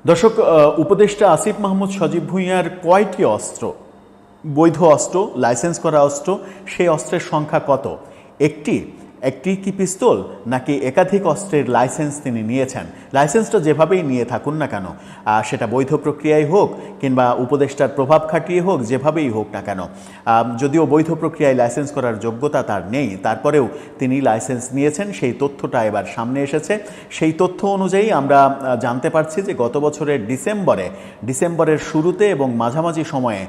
দর্শক, উপদেষ্টা আসিফ মাহমুদ সজীব ভুঁইয়ার কয়টি অস্ত্র, বৈধ অস্ত্র, লাইসেন্স করা অস্ত্র, সেই অস্ত্রের সংখ্যা কত? একটি কি পিস্তল নাকি একাধিক অস্ত্রের লাইসেন্স তিনি নিয়েছেন? লাইসেন্সটা যেভাবেই নিয়ে থাকুন না কেন, সেটা বৈধ প্রক্রিয়ায় হোক কিংবা উপদেষ্টার প্রভাব খাটিয়ে হোক, যেভাবেই হোক না কেন, যদিও বৈধ প্রক্রিয়ায় লাইসেন্স করার যোগ্যতা তার নেই, তারপরেও তিনি লাইসেন্স নিয়েছেন, সেই তথ্যটা এবার সামনে এসেছে। সেই তথ্য অনুযায়ী আমরা জানতে পারছি যে গত বছরের ডিসেম্বরের শুরুতে এবং মাঝামাঝি সময়ে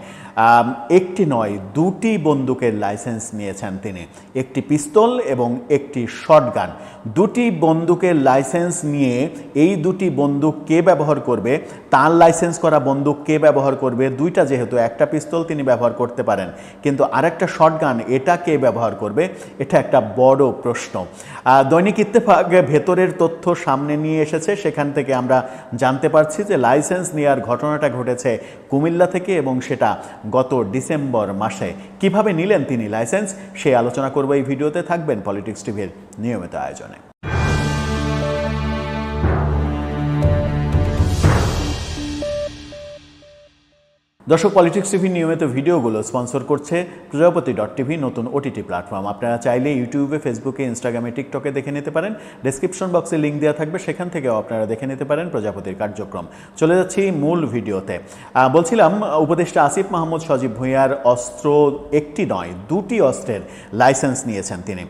একটি নয়, দুটি বন্দুকের লাইসেন্স নিয়েছেন তিনি, একটি পিস্তল এবং একটি শটগান। দুটি বন্দুকের লাইসেন্স নিয়ে এই দুটি বন্দুক কে ব্যবহার করবে, তার লাইসেন্স করা বন্দুক কে ব্যবহার করবে, দুইটা যেহেতু, একটা পিস্তল তিনি ব্যবহার করতে পারেন কিন্তু আরেকটা শটগান, এটা কে ব্যবহার করবে, এটা একটা বড় প্রশ্ন। দৈনিক ইত্তেফাক ভেতরের তথ্য সামনে নিয়ে এসেছে, সেখান থেকে আমরা জানতে পারছি যে লাইসেন্স নেওয়ার ঘটনাটা ঘটেছে কুমিল্লা থেকে এবং সেটা গত ডিসেম্বর মাসে। কিভাবে নিলেন তিনি লাইসেন্স, সেই আলোচনা করব এই ভিডিওতে। থাকবেন পলিটিক্স টিভির নিয়মিত আয়োজনে। দর্শক, পলিটিক্স টিভির নিয়মিত ভিডিওগুলো স্পন্সর করছে প্রজাপতি.টিভি, নতুন ওটিটি প্ল্যাটফর্ম। আপনারা চাইলে ইউটিউবে, ফেসবুকে, ইনস্টাগ্রামে, টিকটকে দেখে নিতে পারেন। ডেসক্রিপশন বক্সে লিঙ্ক দেওয়া থাকবে, সেখান থেকেও আপনারা দেখে নিতে পারেন প্রজাপতির কার্যক্রম। চলে যাচ্ছি মূল ভিডিওতে। বলছিলাম, উপদেষ্টা আসিফ মাহমুদ সজীব ভুঁইয়ার অস্ত্র একটি নয়, দুটি অস্ত্রের লাইসেন্স নিয়েছেন তিনি।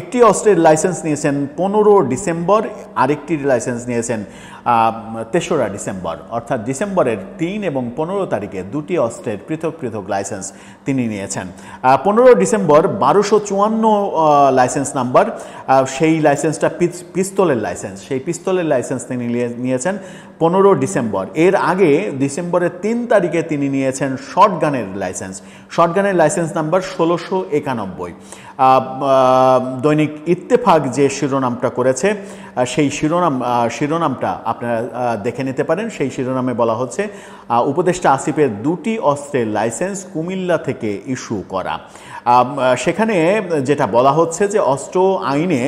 একটি অস্ত্রের লাইসেন্স নিয়েছেন 15 ডিসেম্বর, আরেকটির লাইসেন্স নিয়েছেন 3রা ডিসেম্বর, অর্থাৎ ডিসেম্বরের 3 এবং 15 তারিখে দুটি অস্ত্রের পৃথক পৃথক লাইসেন্স তিনি নিয়েছেন। 15 ডিসেম্বর 1254 লাইসেন্স নাম্বার, সেই লাইসেন্সটা পিস্তলের লাইসেন্স, সেই পিস্তলের লাইসেন্স তিনি নিয়েছেন 15 ডিসেম্বর। এর আগে ডিসেম্বরের 3 তারিখে তিনি নিয়েছেন শটগানের লাইসেন্স, শটগানের লাইসেন্স নাম্বার 1691। দৈনিক ইত্তেফাক যে শিরোনামটা করেছে, সেই শিরোনামটা আপনারা দেখে নিতে পারেন। সেই শিরোনামে বলা হচ্ছে, উপদেষ্টা আসিফের দুটি অস্ত্রের লাইসেন্স কুমিল্লা থেকে ইস্যু করা। সেখানে যেটা বলা হচ্ছে যে অস্ত্র আইনে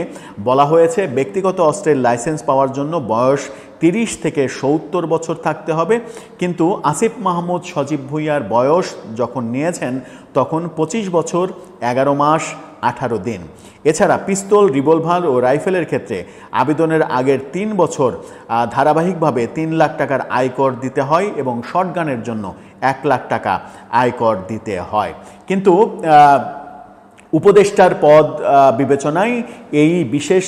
বলা হয়েছে ব্যক্তিগত অস্ত্রের লাইসেন্স পাওয়ার জন্য বয়স 30 থেকে 70 বছর থাকতে হবে, কিন্তু আসিফ মাহমুদ সজীব ভুঁইয়ার বয়স যখন নিয়েছেন তখন 25 বছর 11 মাস 18 দিন। এছাড়া পিস্তল, রিভলভার ও রাইফেলের ক্ষেত্রে আবেদনের আগের 3 বছর ধারাবাহিকভাবে 3 লাখ টাকার আয়কর দিতে হয় এবং শটগানের জন্য 1 লাখ টাকা আয়কর দিতে হয়। কিন্তু উপদেষ্টার পদ বিবেচনায় এই বিশেষ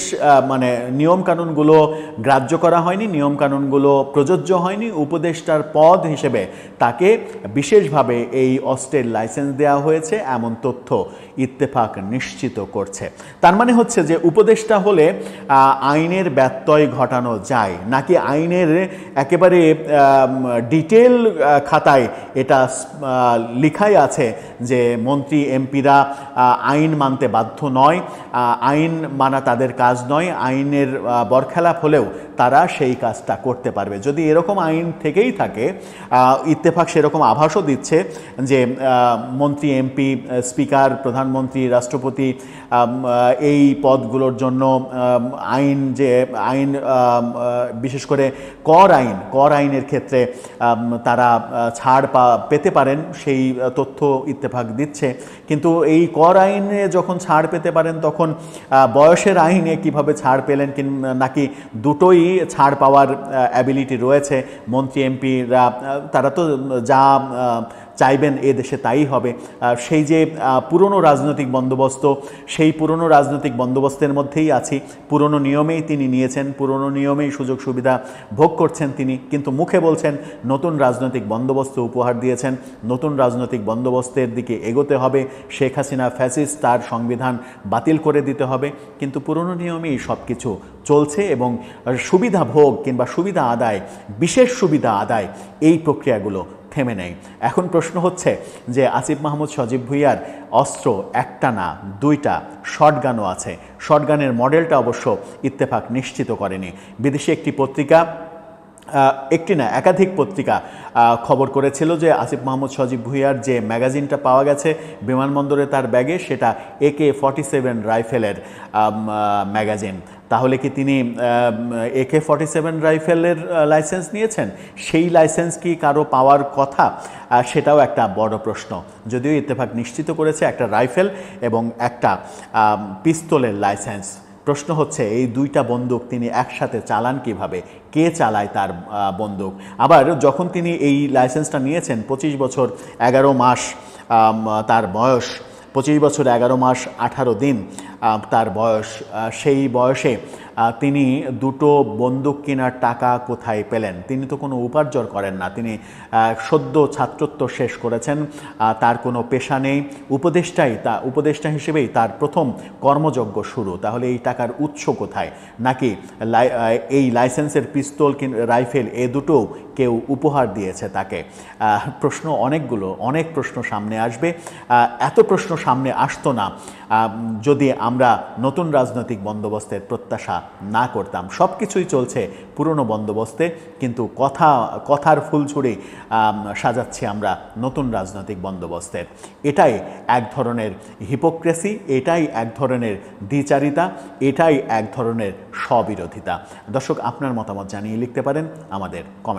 নিয়মকানুনগুলো গ্রাহ্য করা হয়নি, নিয়মকানুনগুলো প্রযোজ্য হয়নি। উপদেষ্টার পদ হিসেবে তাকে বিশেষভাবে এই অস্ত্রের লাইসেন্স দেওয়া হয়েছে, এমন তথ্য ইত্তেফাক নিশ্চিত করছে। তার মানে হচ্ছে যে উপদেষ্টা হলে আইনের ব্যত্যয় ঘটানো যায় নাকি আইনের একেবারে ডিটেল খাতায় এটা লেখাই আছে যে মন্ত্রী এমপিরা আইন মানতে বাধ্য নয়, আইন মানা তাদের কাজ নয়, আইনের বরখেলাপ হলেও তারা সেই কাজটা করতে পারবে। যদি এরকম আইন থেকেই থাকে, ইত্তেফাক সেরকম আভাসও দিচ্ছে যে মন্ত্রী, এমপি, স্পিকার, প্রধানমন্ত্রী, রাষ্ট্রপতি, এই পদগুলোর জন্য আইন বিশেষ করে কর আইনের ক্ষেত্রে তারা ছাড় পেতে পারেন, সেই তথ্য ইত্তেফাক দিচ্ছে। কিন্তু এই কর আইনে যখন ছাড় পেতে পারেন তখন বয়সের আইনে কিভাবে ছাড় পেলেন, নাকি দুটোই ছাড় পাওয়ার অ্যাবিলিটি রয়েছে মন্ত্রী এমপিরা, তারা তো যা চাইবেন এ দেশে তাই হবে। সেই যে পুরনো রাজনৈতিক বন্দোবস্ত, সেই পুরনো রাজনৈতিক বন্দোবস্তের মধ্যেই আছি, পুরনো নিয়মেই তিনি নিয়েছেন, পুরনো নিয়মেই সুযোগ সুবিধা ভোগ করছেন তিনি, কিন্তু মুখে বলছেন নতুন রাজনৈতিক বন্দোবস্ত উপহার দিয়েছেন, নতুন রাজনৈতিক বন্দোবস্তের দিকে এগোতে হবে, শেখ হাসিনা ফ্যাসিস্ট, তার সংবিধান বাতিল করে দিতে হবে, কিন্তু পুরনো নিয়মেই সব কিছু চলছে এবং সুবিধা ভোগ কিংবা সুবিধা আদায়, বিশেষ সুবিধা আদায়, এই প্রক্রিয়াগুলো থেমে নেই। এখন প্রশ্ন হচ্ছে যে আসিফ মাহমুদ সজীব ভুঁইয়ার অস্ত্র একটা না, দুইটা, শটগানও আছে। শটগানের মডেলটা অবশ্য ইত্তেফাক নিশ্চিত করেনি। বিদেশি একটি পত্রিকা, একটি না একাধিক পত্রিকা খবর করেছিল যে আসিফ মাহমুদ সজীব ভুঁইয়ার যে ম্যাগাজিনটা পাওয়া গেছে বিমানবন্দরে তার ব্যাগে, সেটা AK-47 রাইফেলের ম্যাগাজিন। তাহলে কি তিনি AK-47 রাইফেলের লাইসেন্স নিয়েছেন? সেই লাইসেন্স কি কারো পাওয়ার কথা? সেটাও একটা বড় প্রশ্ন। যদিও ইত্তেফাক নিশ্চিত করেছে একটা রাইফেল এবং একটা পিস্তলের লাইসেন্স। প্রশ্ন হচ্ছে এই দুইটা বন্দুক তিনি একসাথে চালান কিভাবে, কে চালায় তার বন্দুক? আবার যখন তিনি এই লাইসেন্সটা নিয়েছেন 25 বছর 11 মাস তার বয়স, 25 বছর 11 মাস 18 দিন তার বয়স, সেই বয়সে তিনি দুটো বন্দুক কেনার টাকা কোথায় পেলেন? তিনি তো কোনো উপার্জন করেন না, তিনি সদ্য ছাত্রত্ব শেষ করেছেন, তার কোনো পেশা নেই, উপদেষ্টা হিসেবেই তার প্রথম কর্মযজ্ঞ শুরু। তাহলে এই টাকার উৎস কোথায়? নাকি এই লাইসেন্সের পিস্তল রাইফেল এ দুটো কেউ উপহার দিয়েছে তাকে? প্রশ্ন অনেক প্রশ্ন সামনে আসবে। এত প্রশ্ন সামনে আসতো না যদি আমরা নতুন রাজনৈতিক বন্দোবস্তের প্রত্যাশা না করতাম। সব কিছুই চলছে পুরনো বন্দোবস্তে, কিন্তু কথার ফুলঝুরি সাজাচ্ছি আমরা নতুন রাজনৈতিক বন্দোবস্তের। এটাই এক ধরনের হিপোক্রেসি, এটাই এক ধরনের দ্বিচারিতা, এটাই এক ধরনের স্ববিরোধিতা। দর্শক, আপনার মতামত জানিয়ে লিখতে পারেন আমাদের কমেন্ট।